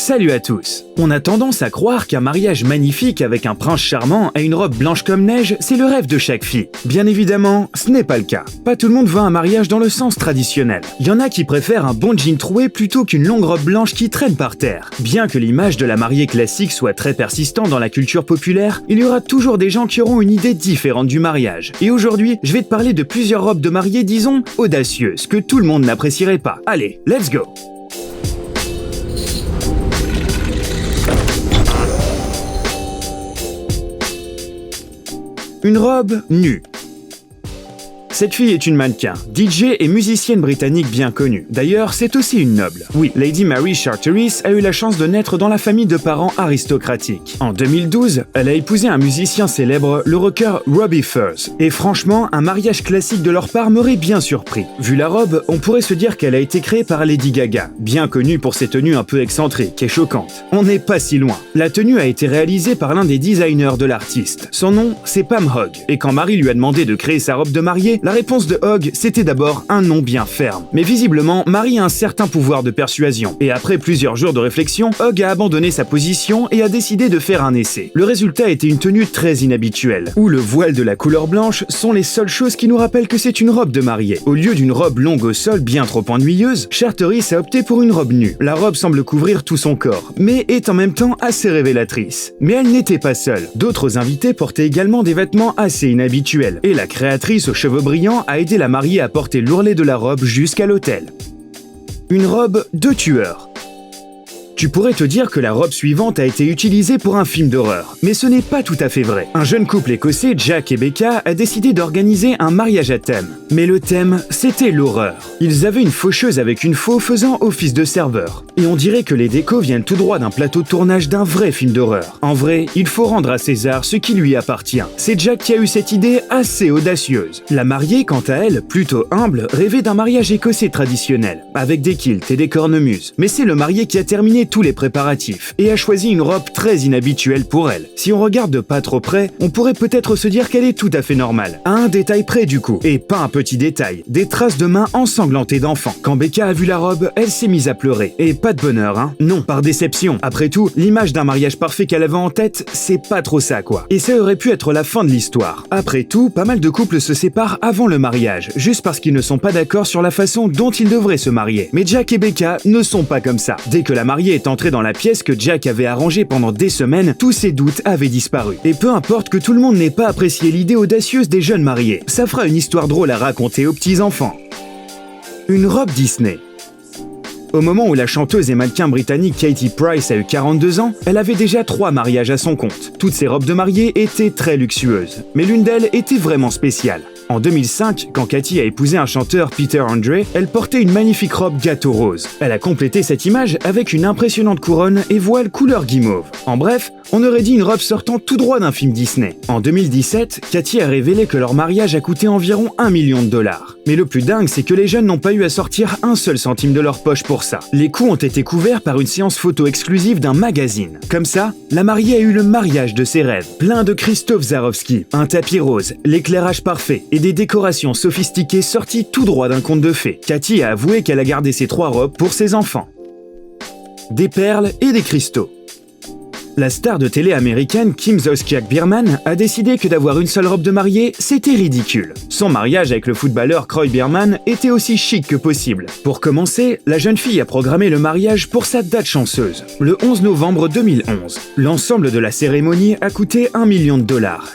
Salut à tous. On a tendance à croire qu'un mariage magnifique avec un prince charmant et une robe blanche comme neige, c'est le rêve de chaque fille. Bien évidemment, ce n'est pas le cas. Pas tout le monde veut un mariage dans le sens traditionnel. Il y en a qui préfèrent un bon jean troué plutôt qu'une longue robe blanche qui traîne par terre. Bien que l'image de la mariée classique soit très persistante dans la culture populaire, il y aura toujours des gens qui auront une idée différente du mariage. Et aujourd'hui, je vais te parler de plusieurs robes de mariée, disons, audacieuses, que tout le monde n'apprécierait pas. Allez, let's go! Une robe nue. Cette fille est une mannequin, DJ et musicienne britannique bien connue. D'ailleurs, c'est aussi une noble. Oui, Lady Mary Charteris a eu la chance de naître dans la famille de parents aristocratiques. En 2012, elle a épousé un musicien célèbre, le rocker Robbie Furs. Et franchement, un mariage classique de leur part m'aurait bien surpris. Vu la robe, on pourrait se dire qu'elle a été créée par Lady Gaga, bien connue pour ses tenues un peu excentriques et choquantes. On n'est pas si loin. La tenue a été réalisée par l'un des designers de l'artiste. Son nom, c'est Pam Hogg. Et quand Mary lui a demandé de créer sa robe de mariée, la réponse de Hogg, c'était d'abord un nom bien ferme. Mais visiblement, Mary a un certain pouvoir de persuasion. Et après plusieurs jours de réflexion, Hogg a abandonné sa position et a décidé de faire un essai. Le résultat était une tenue très inhabituelle, où le voile de la couleur blanche sont les seules choses qui nous rappellent que c'est une robe de mariée. Au lieu d'une robe longue au sol bien trop ennuyeuse, Charteris a opté pour une robe nue. La robe semble couvrir tout son corps, mais est en même temps assez révélatrice. Mais elle n'était pas seule. D'autres invités portaient également des vêtements assez inhabituels, et la créatrice aux cheveux brillants a aidé la mariée à porter l'ourlet de la robe jusqu'à l'autel. Une robe de tueur. Tu pourrais te dire que la robe suivante a été utilisée pour un film d'horreur, mais ce n'est pas tout à fait vrai. Un jeune couple écossais, Jack et Becca, a décidé d'organiser un mariage à thème. Mais le thème, c'était l'horreur. Ils avaient une faucheuse avec une faux faisant office de serveur. Et on dirait que les décos viennent tout droit d'un plateau de tournage d'un vrai film d'horreur. En vrai, il faut rendre à César ce qui lui appartient. C'est Jack qui a eu cette idée assez audacieuse. La mariée, quant à elle, plutôt humble, rêvait d'un mariage écossais traditionnel, avec des kilts et des cornemuses. Mais c'est le marié qui a terminé tous les préparatifs et a choisi une robe très inhabituelle pour elle. Si on regarde de pas trop près, on pourrait peut-être se dire qu'elle est tout à fait normale. À un détail près du coup, et pas un petit détail, des traces de mains ensanglantées d'enfants. Quand Becca a vu la robe, elle s'est mise à pleurer. Et pas de bonheur, hein. Non, par déception. Après tout, l'image d'un mariage parfait qu'elle avait en tête, c'est pas trop ça quoi. Et ça aurait pu être la fin de l'histoire. Après tout, pas mal de couples se séparent avant le mariage, juste parce qu'ils ne sont pas d'accord sur la façon dont ils devraient se marier. Mais Jack et Becca ne sont pas comme ça. Dès que la mariée est entrée dans la pièce que Jack avait arrangée pendant des semaines, tous ses doutes avaient disparu. Et peu importe que tout le monde n'ait pas apprécié l'idée audacieuse des jeunes mariés, ça fera une histoire drôle à raconter aux petits-enfants. Une robe Disney. Au moment où la chanteuse et mannequin britannique Katie Price a eu 42 ans, elle avait déjà 3 mariages à son compte. Toutes ses robes de mariée étaient très luxueuses, mais l'une d'elles était vraiment spéciale. En 2005, quand Katie a épousé un chanteur, Peter Andre, elle portait une magnifique robe gâteau rose. Elle a complété cette image avec une impressionnante couronne et voile couleur guimauve. En bref, on aurait dit une robe sortant tout droit d'un film Disney. En 2017, Katie a révélé que leur mariage a coûté environ $1 million. Mais le plus dingue, c'est que les jeunes n'ont pas eu à sortir un seul centime de leur poche pour ça. Les coûts ont été couverts par une séance photo exclusive d'un magazine. Comme ça, la mariée a eu le mariage de ses rêves, plein de Krzysztof Swarovski, un tapis rose, l'éclairage parfait et des décorations sophistiquées sorties tout droit d'un conte de fées. Katie a avoué qu'elle a gardé ses 3 robes pour ses enfants. Des perles et des cristaux. La star de télé américaine Kim Zolciak-Biermann a décidé que d'avoir une seule robe de mariée, c'était ridicule. Son mariage avec le footballeur Kroy Biermann était aussi chic que possible. Pour commencer, la jeune fille a programmé le mariage pour sa date chanceuse, le 11 novembre 2011. L'ensemble de la cérémonie a coûté $1 million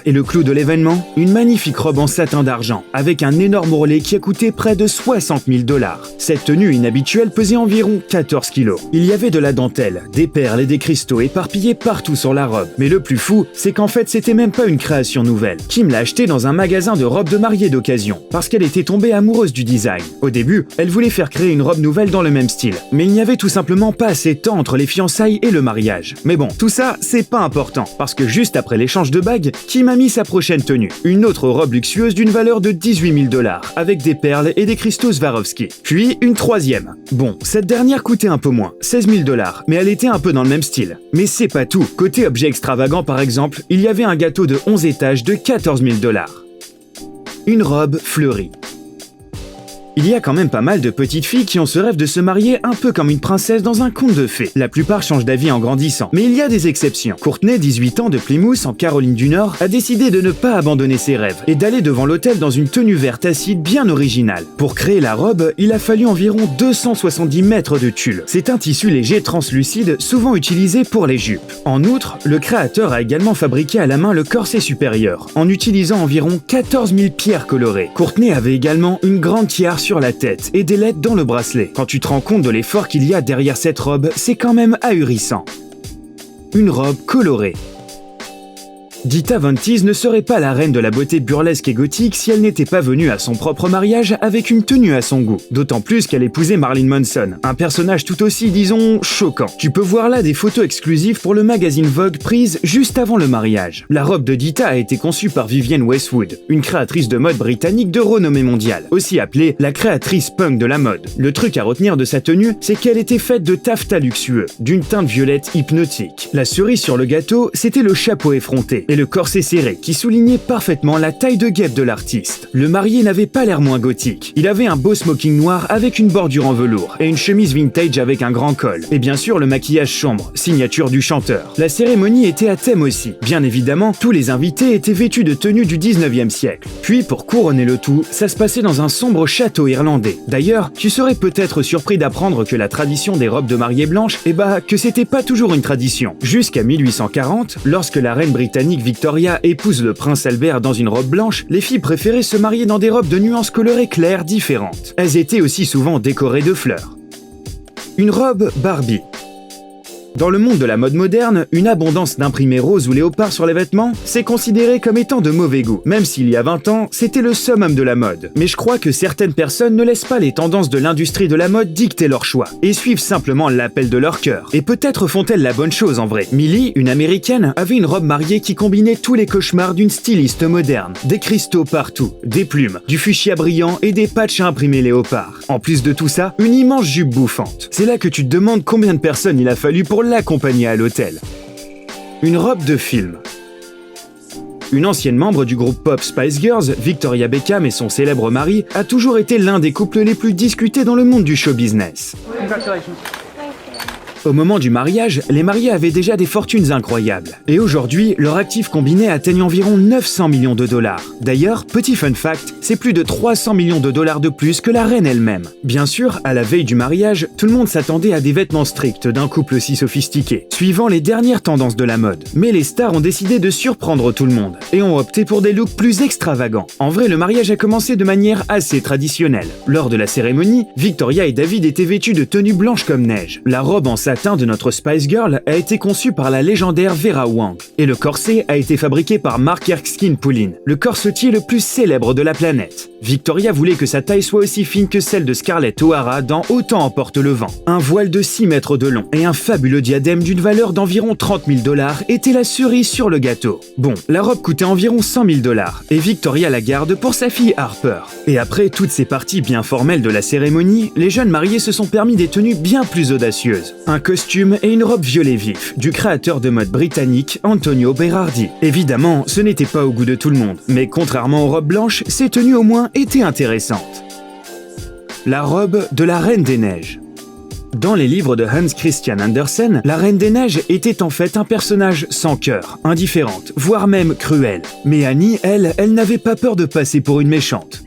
et le clou de l'événement, une magnifique robe en satin d'argent avec un énorme ourlet qui a coûté près de $60 000. Cette tenue inhabituelle pesait environ 14 kilos. Il y avait de la dentelle, des perles et des cristaux éparpillés partout sur la robe. Mais le plus fou, c'est qu'en fait, c'était même pas une création nouvelle. Kim l'a achetée dans un magasin de robes de mariée d'occasion, parce qu'elle était tombée amoureuse du design. Au début, elle voulait faire créer une robe nouvelle dans le même style, mais il n'y avait tout simplement pas assez de temps entre les fiançailles et le mariage. Mais bon, tout ça, c'est pas important, parce que juste après l'échange de bagues, Kim a mis sa prochaine tenue, une autre robe luxueuse d'une valeur de $18 000, avec des perles et des cristaux Swarovski. Puis une troisième. Bon, cette dernière coûtait un peu moins, $16 000, mais elle était un peu dans le même style. Mais c'est pas tout. Côté objet extravagant par exemple, il y avait un gâteau de 11 étages de $14 000. Une robe fleurie. Il y a quand même pas mal de petites filles qui ont ce rêve de se marier un peu comme une princesse dans un conte de fées. La plupart changent d'avis en grandissant, mais il y a des exceptions. Courtney, 18 ans, de Plymouth, en Caroline du Nord, a décidé de ne pas abandonner ses rêves et d'aller devant l'hôtel dans une tenue verte acide bien originale. Pour créer la robe, il a fallu environ 270 mètres de tulle. C'est un tissu léger translucide, souvent utilisé pour les jupes. En outre, le créateur a également fabriqué à la main le corset supérieur, en utilisant environ 14 000 pierres colorées. Courtney avait également une grande tiare sur la tête et des lettres dans le bracelet. Quand tu te rends compte de l'effort qu'il y a derrière cette robe, c'est quand même ahurissant. Une robe colorée. Dita Von Teese ne serait pas la reine de la beauté burlesque et gothique si elle n'était pas venue à son propre mariage avec une tenue à son goût. D'autant plus qu'elle épousait Marilyn Manson, un personnage tout aussi, disons, choquant. Tu peux voir là des photos exclusives pour le magazine Vogue prises juste avant le mariage. La robe de Dita a été conçue par Vivienne Westwood, une créatrice de mode britannique de renommée mondiale, aussi appelée la créatrice punk de la mode. Le truc à retenir de sa tenue, c'est qu'elle était faite de taffetas luxueux, d'une teinte violette hypnotique. La cerise sur le gâteau, c'était le chapeau effronté et le corset serré qui soulignait parfaitement la taille de guêpe de l'artiste. Le marié n'avait pas l'air moins gothique. Il avait un beau smoking noir avec une bordure en velours et une chemise vintage avec un grand col. Et bien sûr le maquillage sombre, signature du chanteur. La cérémonie était à thème aussi. Bien évidemment, tous les invités étaient vêtus de tenues du 19e siècle. Puis pour couronner le tout, ça se passait dans un sombre château irlandais. D'ailleurs, tu serais peut-être surpris d'apprendre que la tradition des robes de mariée blanches, que c'était pas toujours une tradition. Jusqu'à 1840, lorsque la reine britannique Victoria épouse le prince Albert dans une robe blanche, les filles préféraient se marier dans des robes de nuances colorées claires différentes. Elles étaient aussi souvent décorées de fleurs. Une robe Barbie. Dans le monde de la mode moderne, une abondance d'imprimés roses ou léopards sur les vêtements, c'est considéré comme étant de mauvais goût, même s'il y a 20 ans, c'était le summum de la mode. Mais je crois que certaines personnes ne laissent pas les tendances de l'industrie de la mode dicter leur choix, et suivent simplement l'appel de leur cœur. Et peut-être font-elles la bonne chose en vrai. Millie, une américaine, avait une robe mariée qui combinait tous les cauchemars d'une styliste moderne. Des cristaux partout, des plumes, du fuchsia brillant et des patchs à imprimer léopard. En plus de tout ça, une immense jupe bouffante. C'est là que tu te demandes combien de personnes il a fallu pour l'accompagner à l'hôtel. Une robe de film. Une ancienne membre du groupe pop Spice Girls, Victoria Beckham et son célèbre mari, a toujours été l'un des couples les plus discutés dans le monde du show business. Congratulations. Au moment du mariage, les mariés avaient déjà des fortunes incroyables. Et aujourd'hui, leur actif combiné atteigne environ 900 millions de dollars. D'ailleurs, petit fun fact, c'est plus de 300 millions de dollars de plus que la reine elle-même. Bien sûr, à la veille du mariage, tout le monde s'attendait à des vêtements stricts d'un couple si sophistiqué, suivant les dernières tendances de la mode. Mais les stars ont décidé de surprendre tout le monde, et ont opté pour des looks plus extravagants. En vrai, le mariage a commencé de manière assez traditionnelle. Lors de la cérémonie, Victoria et David étaient vêtus de tenues blanches comme neige. La robe en satin de notre Spice Girl a été conçu par la légendaire Vera Wang, et le corset a été fabriqué par Mark Erskine Poulin, le corsetier le plus célèbre de la planète. Victoria voulait que sa taille soit aussi fine que celle de Scarlett O'Hara dans Autant emporte le vent. Un voile de 6 mètres de long et un fabuleux diadème d'une valeur d'environ 30 000 $ était la cerise sur le gâteau. Bon, la robe coûtait environ 100 000 $, et Victoria la garde pour sa fille Harper. Et après toutes ces parties bien formelles de la cérémonie, les jeunes mariés se sont permis des tenues bien plus audacieuses. Un costume et une robe violet vif, du créateur de mode britannique Antonio Berardi. Évidemment, ce n'était pas au goût de tout le monde, mais contrairement aux robes blanches, ces tenues au moins étaient intéressantes. La robe de la Reine des Neiges. Dans les livres de Hans Christian Andersen, la Reine des Neiges était en fait un personnage sans cœur, indifférente, voire même cruelle. Mais Annie, elle n'avait pas peur de passer pour une méchante.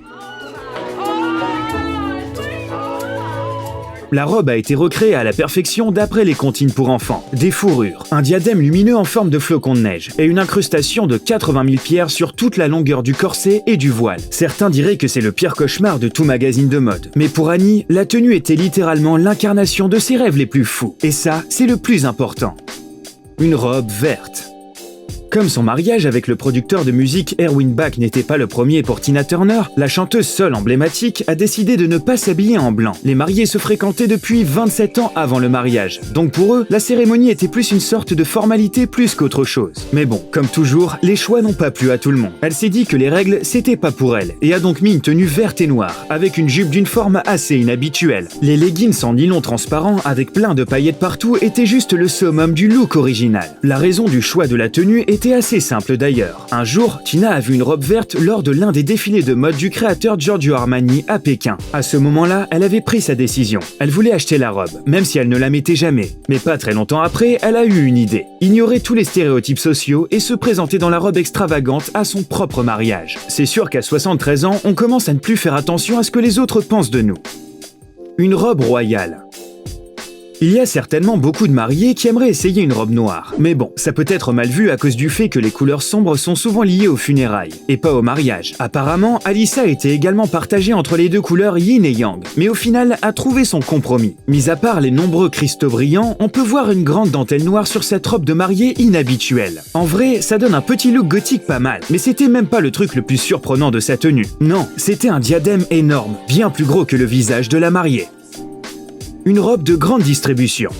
La robe a été recréée à la perfection d'après les comptines pour enfants. Des fourrures, un diadème lumineux en forme de flocon de neige et une incrustation de 80 000 pierres sur toute la longueur du corset et du voile. Certains diraient que c'est le pire cauchemar de tout magazine de mode. Mais pour Annie, la tenue était littéralement l'incarnation de ses rêves les plus fous. Et ça, c'est le plus important. Une robe verte. Comme son mariage avec le producteur de musique Erwin Bach n'était pas le premier pour Tina Turner, la chanteuse seule emblématique a décidé de ne pas s'habiller en blanc. Les mariés se fréquentaient depuis 27 ans avant le mariage, donc pour eux, la cérémonie était plus une sorte de formalité plus qu'autre chose. Mais bon, comme toujours, les choix n'ont pas plu à tout le monde. Elle s'est dit que les règles, c'était pas pour elle, et a donc mis une tenue verte et noire, avec une jupe d'une forme assez inhabituelle. Les leggings en nylon transparent, avec plein de paillettes partout, étaient juste le summum du look original. La raison du choix de la tenue était était assez simple d'ailleurs. Un jour, Tina a vu une robe verte lors de l'un des défilés de mode du créateur Giorgio Armani à Pékin. À ce moment-là, elle avait pris sa décision. Elle voulait acheter la robe, même si elle ne la mettait jamais. Mais pas très longtemps après, elle a eu une idée. Ignorer tous les stéréotypes sociaux et se présenter dans la robe extravagante à son propre mariage. C'est sûr qu'à 73 ans, on commence à ne plus faire attention à ce que les autres pensent de nous. Une robe royale. Il y a certainement beaucoup de mariés qui aimeraient essayer une robe noire. Mais bon, ça peut être mal vu à cause du fait que les couleurs sombres sont souvent liées aux funérailles, et pas au mariage. Apparemment, Alyssa était également partagée entre les deux couleurs yin et yang, mais au final a trouvé son compromis. Mis à part les nombreux cristaux brillants, on peut voir une grande dentelle noire sur cette robe de mariée inhabituelle. En vrai, ça donne un petit look gothique pas mal, mais c'était même pas le truc le plus surprenant de sa tenue. Non, c'était un diadème énorme, bien plus gros que le visage de la mariée. Une robe de grande distribution.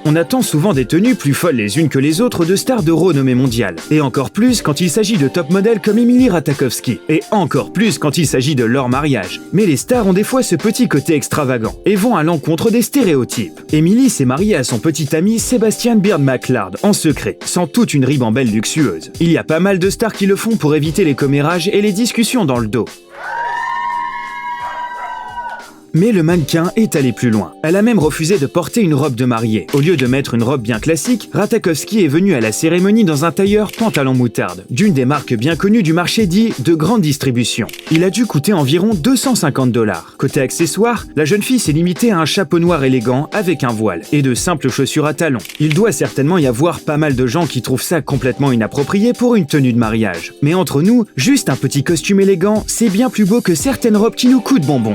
On attend souvent des tenues plus folles les unes que les autres de stars de renommée mondiale. Et encore plus quand il s'agit de top modèles comme Emily Ratajkowski. Et encore plus quand il s'agit de leur mariage. Mais les stars ont des fois ce petit côté extravagant et vont à l'encontre des stéréotypes. Emily s'est mariée à son petit ami Sebastian Beard McLeod en secret, sans toute une ribambelle luxueuse. Il y a pas mal de stars qui le font pour éviter les commérages et les discussions dans le dos. Mais le mannequin est allé plus loin. Elle a même refusé de porter une robe de mariée. Au lieu de mettre une robe bien classique, Ratajkowski est venue à la cérémonie dans un tailleur pantalon moutarde, d'une des marques bien connues du marché dit de grande distribution. Il a dû coûter environ 250 $. Côté accessoires, la jeune fille s'est limitée à un chapeau noir élégant avec un voile et de simples chaussures à talons. Il doit certainement y avoir pas mal de gens qui trouvent ça complètement inapproprié pour une tenue de mariage. Mais entre nous, juste un petit costume élégant, c'est bien plus beau que certaines robes qui nous coûtent bonbons.